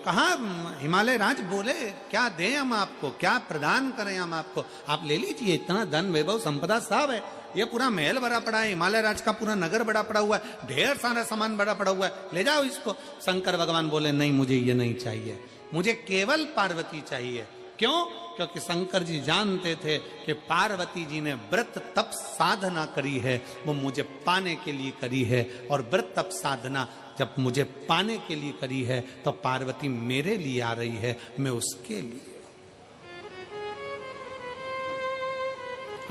कहाँ हिमालय राज बोले क्या दें हम आपको, क्या प्रदान करें हम आपको, आप ले लीजिए, इतना धन वैभव संपदा सब है, ये पूरा महल भरा पड़ा है, हिमालय राज का पूरा नगर बड़ा पड़ा हुआ है, ढेर सारा सामान बड़ा पड़ा हुआ है, ले जाओ इसको। शंकर भगवान बोले नहीं, मुझे ये नहीं चाहिए, मुझे केवल पार्वती चाहिए। क्यों? क्योंकि शंकर जी जानते थे कि पार्वती जी ने व्रत तप साधना करी है, वो मुझे पाने के लिए करी है, और व्रत तप साधना जब मुझे पाने के लिए करी है तो पार्वती मेरे लिए आ रही है, मैं उसके लिए।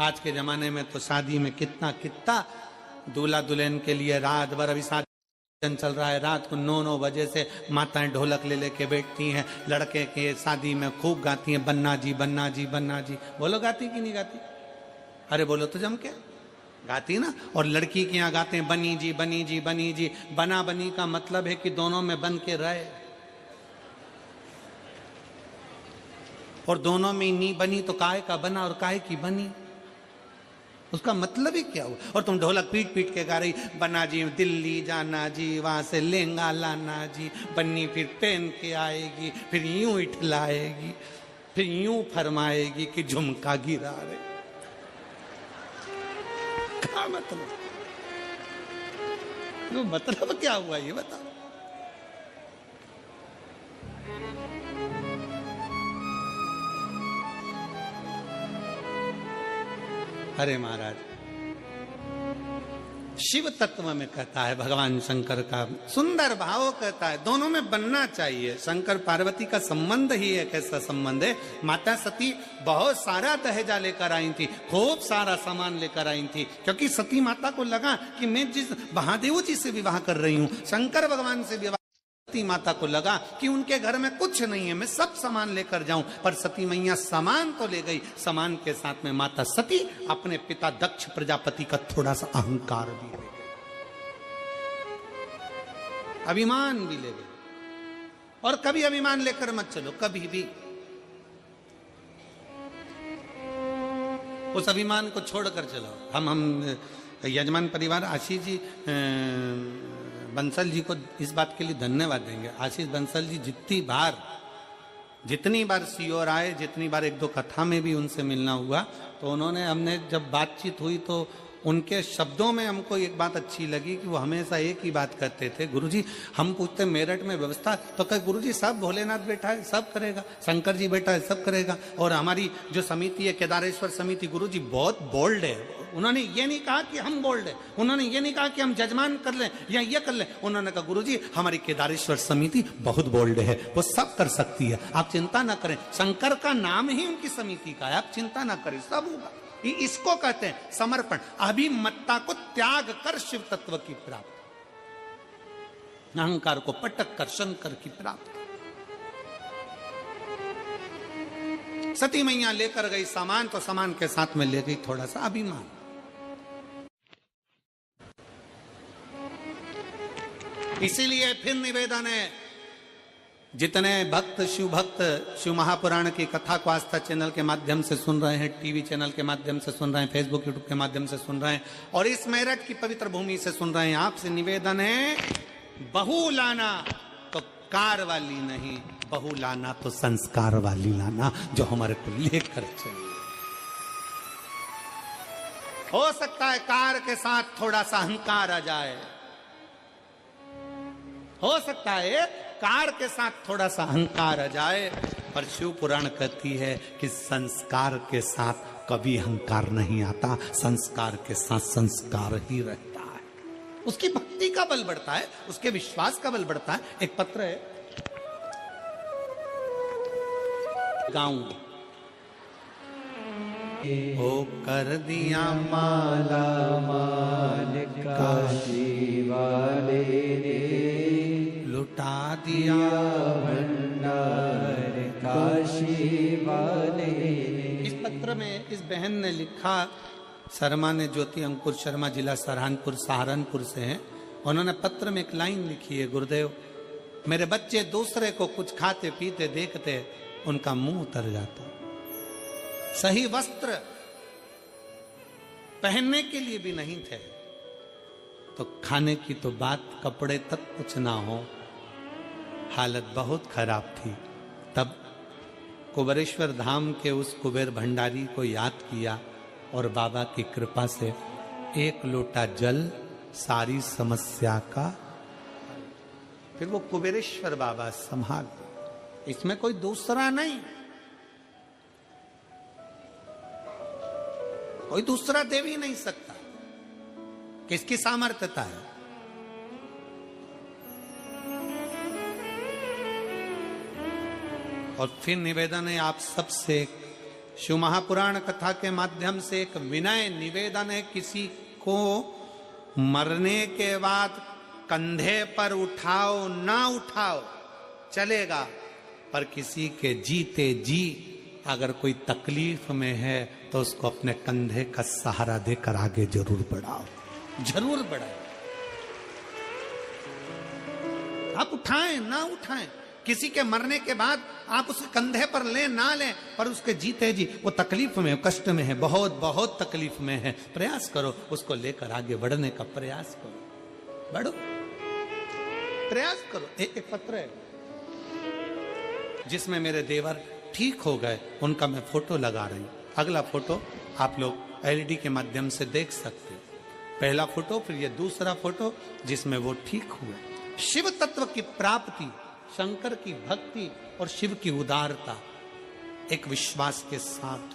आज के जमाने में तो शादी में कितना कितना दूल्हा दुल्हन के लिए रात भर, अभी शादी चल रहा है, रात को 9-9 बजे से माताएं ढोलक ले लेके बैठती हैं, लड़के के शादी में खूब गाती हैं बन्ना जी बन्ना जी बन्ना जी। बोलो गाती कि नहीं गाती? अरे बोलो तो जम के गाती ना। और लड़की के यहाँ गाते हैं बनी जी बनी जी बनी जी। बना बनी का मतलब है कि दोनों में बन के रहे, और दोनों में नी बनी तो काहे का बना और काहे की बनी, उसका मतलब ही क्या हुआ? और तुम ढोलक पीट पीट के गा रही बना जी दिल्ली जाना जी, वहां से लहंगा लाना जी, बन्नी फिर पहन के आएगी, फिर यूं इठलाएगी, फिर यूं फरमाएगी कि झुमका गिरा रहे। क्या मतलब? तो मतलब क्या हुआ ये बताओ। अरे महाराज, शिव तत्व में कहता है भगवान शंकर का सुंदर भाव कहता है दोनों में बनना चाहिए। शंकर पार्वती का संबंध ही एक ऐसा संबंध है। माता सती बहुत सारा दहेजा लेकर आई थी, खूब सारा सामान लेकर आई थी, क्योंकि सती माता को लगा कि मैं जिस महादेव जी से विवाह कर रही हूं, शंकर भगवान से विवाह, सती माता को लगा कि उनके घर में कुछ नहीं है, मैं सब सामान लेकर जाऊं। पर सती मैया सामान तो ले गई, सामान के साथ में माता सती अपने पिता दक्ष प्रजापति का थोड़ा सा अहंकार भी ले गई, अभिमान भी ले गई। और कभी अभिमान लेकर मत चलो, कभी भी उस अभिमान को छोड़कर चलो। हम यजमान परिवार आशीष जी बंसल जी को इस बात के लिए धन्यवाद देंगे। आशीष बंसल जी जितनी बार सीओर आए, जितनी बार एक दो कथा में भी उनसे मिलना हुआ, तो उन्होंने, हमने जब बातचीत हुई तो उनके शब्दों में हमको एक बात अच्छी लगी कि वो हमेशा एक ही बात करते थे, गुरुजी हम पूछते मेरठ में व्यवस्था, तो कहे गुरुजी सब भोलेनाथ बैठा है सब करेगा, शंकर जी बैठा है सब करेगा, और हमारी जो समिति है केदारेश्वर समिति, गुरुजी बहुत बोल्ड है। उन्होंने ये नहीं कहा कि हम बोल्ड है, उन्होंने ये नहीं कहा कि हम जजमान कर लें या ये कर लें, उन्होंने कहा गुरुजी हमारी केदारेश्वर समिति बहुत बोल्ड है, वो सब कर सकती है, आप चिंता ना करें। शंकर का नाम ही उनकी समिति का है, आप चिंता ना करें, सब होगा। इसको कहते हैं समर्पण, अभिमत्ता को त्याग कर शिव तत्व की प्राप्ति, अहंकार को पटक कर शंकर की प्राप्ति। सती मैया लेकर गई सामान, तो सामान के साथ में ले गई थोड़ा सा अभिमान। इसीलिए फिर निवेदन है, जितने भक्त शिव महापुराण की कथा को आस्था चैनल के माध्यम से सुन रहे हैं, टीवी चैनल के माध्यम से सुन रहे हैं, फेसबुक यूट्यूब के माध्यम से सुन रहे हैं, और इस मेरठ की पवित्र भूमि से सुन रहे हैं, आपसे निवेदन है बहू लाना तो कार वाली नहीं, बहू लाना तो संस्कार वाली लाना, जो हमारे को लेकर चले। हो सकता है कार के साथ थोड़ा सा अहंकार आ जाए, हो सकता है कार के साथ थोड़ा सा अहंकार आ जाए, पर शिव पुराण कहती है कि संस्कार के साथ कभी अहंकार नहीं आता, संस्कार के साथ संस्कार ही रहता है। उसकी भक्ति का बल बढ़ता है, उसके विश्वास का बल बढ़ता है। एक पत्र है, गाऊं ओ कर दिया माला माल काशी वाले ने, लुटा दिया भंडार काशी वाले ने। इस पत्र में इस बहन ने लिखा, शर्मा ने, ज्योति अंकुर शर्मा, जिला सहारनपुर से हैं। उन्होंने पत्र में एक लाइन लिखी है, गुरुदेव मेरे बच्चे दूसरे को कुछ खाते पीते देखते उनका मुंह उतर जाता, सही वस्त्र पहनने के लिए भी नहीं थे, तो खाने की तो बात, कपड़े तक कुछ ना हो हालत बहुत खराब थी। तब कुबेरेश्वर धाम के उस कुबेर भंडारी को याद किया और बाबा की कृपा से एक लोटा जल सारी समस्या का, फिर वो कुबेरेश्वर बाबा संभाल, इसमें कोई दूसरा नहीं, कोई दूसरा देव ही नहीं सकता। किसकी सामर्थ्यता है? और फिर निवेदन है आप सबसे, शिव महापुराण कथा के माध्यम से एक विनय निवेदन है, किसी को मरने के बाद कंधे पर उठाओ ना उठाओ चलेगा, पर किसी के जीते जी अगर कोई तकलीफ में है तो उसको अपने कंधे का सहारा देकर आगे जरूर बढ़ाओ, जरूर बढ़ाओ। आप उठाएं ना उठाएं, किसी के मरने के बाद आप उसके कंधे पर लें ना लें, पर उसके जीते जी वो तकलीफ में, कष्ट में है, बहुत बहुत तकलीफ में है, प्रयास करो उसको लेकर आगे बढ़ने का प्रयास करो, बढ़ो, प्रयास करो। एक पत्र है जिसमें मेरे देवर ठीक हो गए, उनका मैं फोटो लगा रही हूं। अगला फोटो आप लोग एलईडी के माध्यम से देख सकते हो। पहला फोटो, फिर ये दूसरा फोटो जिसमें वो ठीक हुए। शिव तत्व की प्राप्ति, शंकर की भक्ति और शिव की उदारता, एक विश्वास के साथ,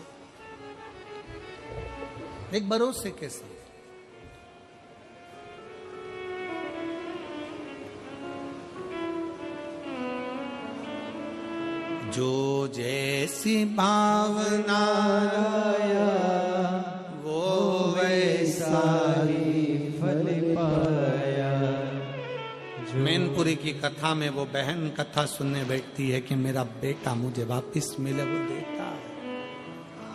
एक भरोसे के साथ। जो जैसी भावना वो वैसा ही फल पाया। मैनपुरी की कथा में वो बहन कथा सुनने बैठती है कि मेरा बेटा मुझे वापस मिले, वो देता है,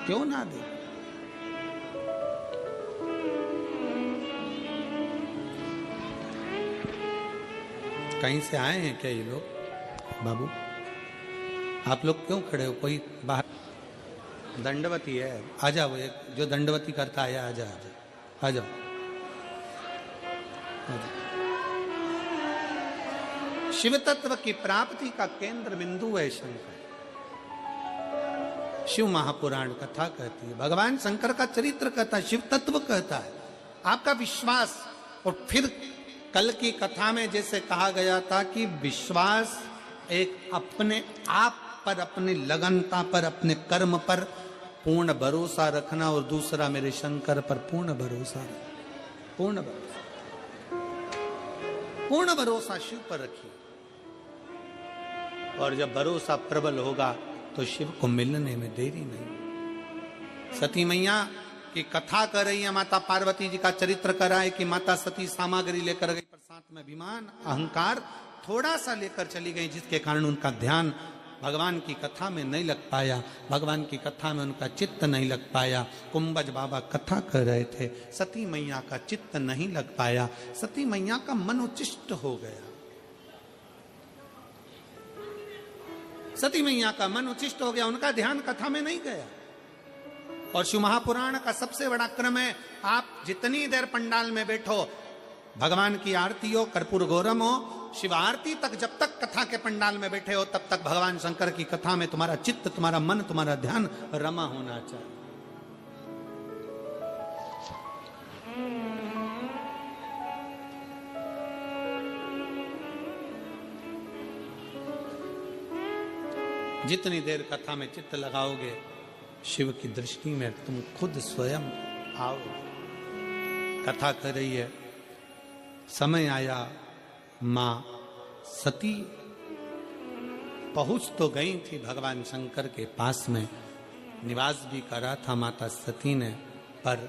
क्यों ना दे। कहीं से आए हैं क्या ये लोग? बाबू आप लोग क्यों खड़े हो? कोई बाहर दंडवती है, आ जाओ, एक जो दंडवती करता है आ जाओ, आ जाओ, आ जाओ। शिव तत्व की प्राप्ति का केंद्र बिंदु है शंकर। शिव महापुराण कथा कहती है, भगवान शंकर का चरित्र कहता है, शिव तत्व कहता है, आपका विश्वास। और फिर कल की कथा में जैसे कहा गया था कि विश्वास एक अपने आप पर, अपनी लगनता पर, अपने कर्म पर पूर्ण भरोसा रखना, और दूसरा मेरे शंकर पर पूर्ण भरोसा, पूर्ण भरोसा, पूर्ण भरोसा शिव पर रखिए। और जब भरोसा प्रबल होगा तो शिव को मिलने में देरी नहीं। सती मैया की कथा कर रही है, माता पार्वती जी का चरित्र कर रहा है कि माता सती सामग्री लेकर गई, पर साथ में अभिमान, अहंकार थोड़ा सा लेकर चली गई, जिसके कारण उनका ध्यान भगवान की कथा में नहीं लग पाया, भगवान की कथा में उनका चित्त नहीं लग पाया। कुंभज बाबा कथा कर रहे थे, सती मैया का चित्त नहीं लग पाया, सती मैया का मन उच्चिष्ट हो गया, सती मैया का मन उच्चिष्ट हो गया, उनका ध्यान कथा में नहीं गया। और शिव महापुराण का सबसे बड़ा क्रम है, आप जितनी देर पंडाल में बैठो, भगवान की आरती हो, कर्पूर गौरम हो, शिव आरती तक जब तक कथा के पंडाल में बैठे हो, तब तक भगवान शंकर की कथा में तुम्हारा चित्त, तुम्हारा मन, तुम्हारा ध्यान रमा होना चाहिए। जितनी देर कथा में चित्त लगाओगे, शिव की दृष्टि में तुम खुद स्वयं आओ। कथा कर रही है, समय आया, मां सती पहुंच तो गई थी भगवान शंकर के पास में, निवास भी करा था माता सती ने, पर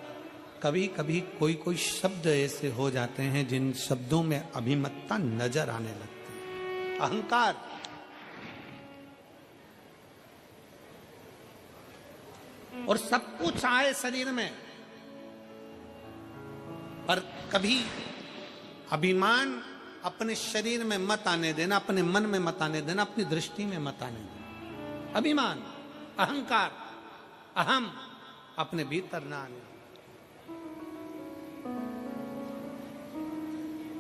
कभी कभी कोई कोई शब्द ऐसे हो जाते हैं जिन शब्दों में अभिमतता नजर आने लगती है, अहंकार। और सब कुछ आए शरीर में, पर कभी अभिमान अपने शरीर में मत आने देना, अपने मन में मत आने देना, अपनी दृष्टि में मत आने देना। अभिमान, अहंकार, अहम अपने भीतर ना आने।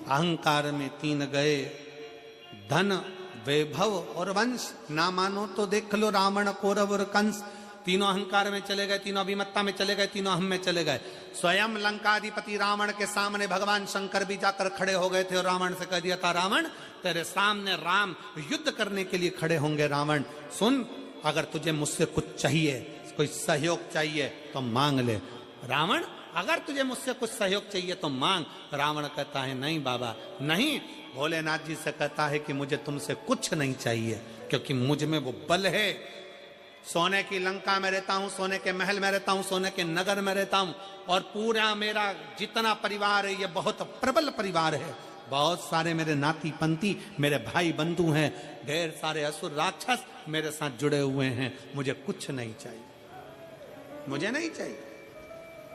अहंकार में तीन गए, धन वैभव और वंश, ना मानो तो देख लो रावण, कौरव और कंस, तीनों अहंकार में चले गए, तीनों अभिमत्ता में चले गए, तीनों हम में चले गए। स्वयं लंकाधिपति रावण के सामने भगवान शंकर भी जाकर खड़े हो गए थे और रावण से कह दिया था, रावण तेरे सामने राम युद्ध करने के लिए खड़े होंगे। रावण सुन, अगर तुझे मुझसे कुछ चाहिए, कोई सहयोग चाहिए तो मांग ले। रावण अगर तुझे मुझसे कुछ सहयोग चाहिए तो मांग। रावण कहता है नहीं बाबा नहीं। भोलेनाथ जी से कहता है कि मुझे तुमसे कुछ नहीं चाहिए, क्योंकि मुझ में वो बल है। सोने की लंका में रहता हूं, सोने के महल में रहता हूं, सोने के नगर में रहता हूं, और पूरा मेरा जितना परिवार है ये बहुत प्रबल परिवार है। बहुत सारे मेरे नाती पंती, मेरे भाई बंधु हैं, ढेर सारे असुर राक्षस मेरे साथ जुड़े हुए हैं। मुझे कुछ नहीं चाहिए, मुझे नहीं चाहिए।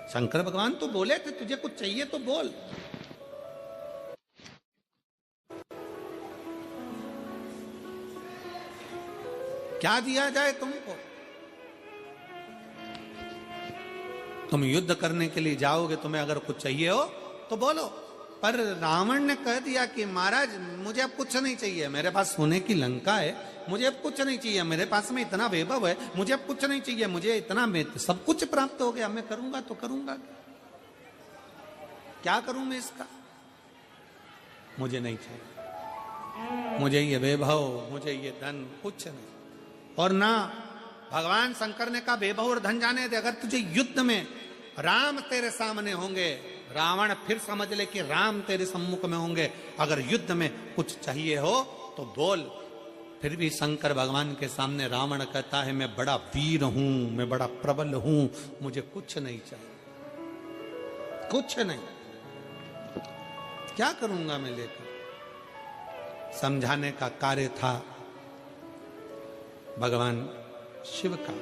शंकर भगवान तो बोले थे तुझे कुछ चाहिए तो बोल। क्या दिया जाए तुमको? तुम युद्ध करने के लिए जाओगे, तुम्हें अगर कुछ चाहिए हो तो बोलो। पर रावण ने कह दिया कि महाराज मुझे अब कुछ नहीं चाहिए, मेरे पास सोने की लंका है, मुझे अब कुछ नहीं चाहिए, मेरे पास में इतना वैभव है, मुझे अब कुछ नहीं चाहिए, मुझे इतना सब कुछ प्राप्त हो गया, मैं करूंगा तो करूंगा क्या करूं मैं इसका? मुझे नहीं चाहिए, मुझे ये वैभव, मुझे ये धन कुछ नहीं। और ना भगवान शंकर ने कहा वैभव और धन जाने दे, अगर तुझे युद्ध में राम तेरे सामने होंगे, रावण फिर समझ ले कि राम तेरे सम्मुख में होंगे, अगर युद्ध में कुछ चाहिए हो तो बोल। फिर भी शंकर भगवान के सामने रावण कहता है मैं बड़ा वीर हूं, मैं बड़ा प्रबल हूं, मुझे कुछ नहीं चाहिए, कुछ नहीं, क्या करूंगा मैं लेकर? समझाने का कार्य था भगवान शिव का।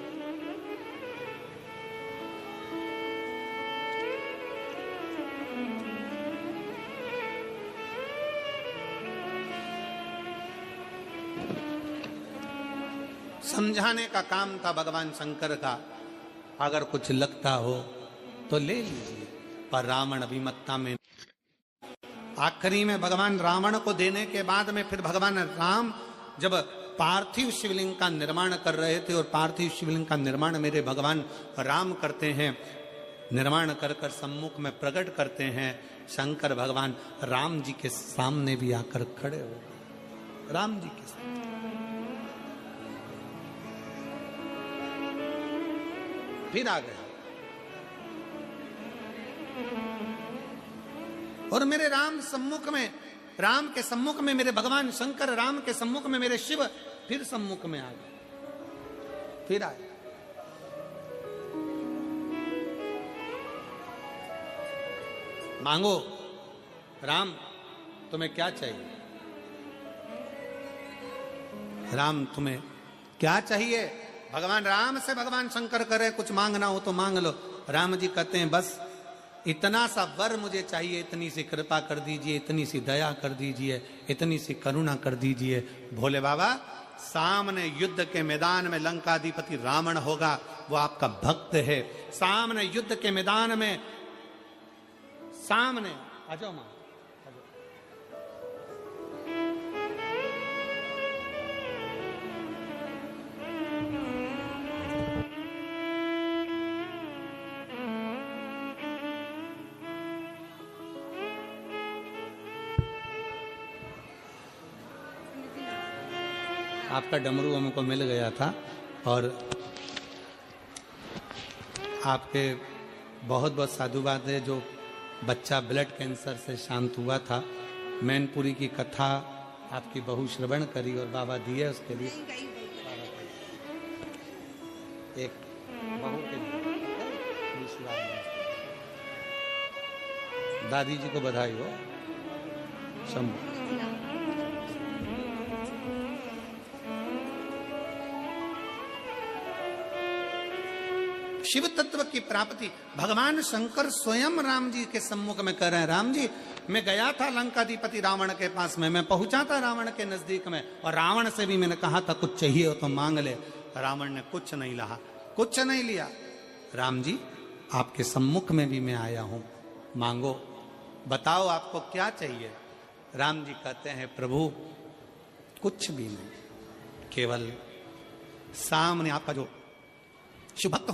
समझाने का काम था भगवान शंकर का। अगर कुछ लगता हो तो ले लीजिए। पर रावण अभिमत्ता में, आखिरी में भगवान रावण को देने के बाद में फिर भगवान राम जब पार्थिव शिवलिंग का निर्माण कर रहे थे, और पार्थिव शिवलिंग का निर्माण मेरे भगवान राम करते हैं, निर्माण कर कर सम्मुख में प्रकट करते हैं। शंकर भगवान राम जी के सामने भी आकर खड़े हो गए, राम जी के सामने। फिर आ गया और मेरे राम सम्मुख में, राम के सम्मुख में मेरे भगवान शंकर, राम के सम्मुख में मेरे शिव फिर सम्मुख में आ गए, फिर आए। मांगो राम तुम्हें क्या चाहिए? राम तुम्हें क्या चाहिए? भगवान राम से भगवान शंकर करे कुछ मांगना हो तो मांग लो। राम जी कहते हैं बस इतना सा वर मुझे चाहिए, इतनी सी कृपा कर दीजिए, इतनी सी दया कर दीजिए, इतनी सी करुणा कर दीजिए। भोले बाबा सामने युद्ध के मैदान में लंकाधिपति रावण होगा, वो आपका भक्त है। सामने युद्ध के मैदान में, सामने आ जाओ मां, आपका डमरू हमको मिल गया था और आपके बहुत बहुत साधुवाद है। जो बच्चा ब्लड कैंसर से शांत हुआ था, मैनपुरी की कथा आपकी बहू श्रवण करी और बाबा दिए उसके लिए एक बहू के दादी जी को बधाई हो। शंभू शिव तत्व की प्राप्ति भगवान शंकर स्वयं राम जी के सम्मुख में कर रहे हैं। राम जी मैं गया था लंकाधिपति रावण के पास में, मैं पहुंचा था रावण के नजदीक में, और रावण से भी मैंने कहा था कुछ चाहिए हो तो मांग ले। रावण ने कुछ नहीं लहा, कुछ नहीं लिया। राम जी आपके सम्मुख में भी मैं आया हूं, मांगो, बताओ आपको क्या चाहिए। राम जी कहते हैं प्रभु कुछ भी नहीं, केवल सामने आपका जो शुभ भक्त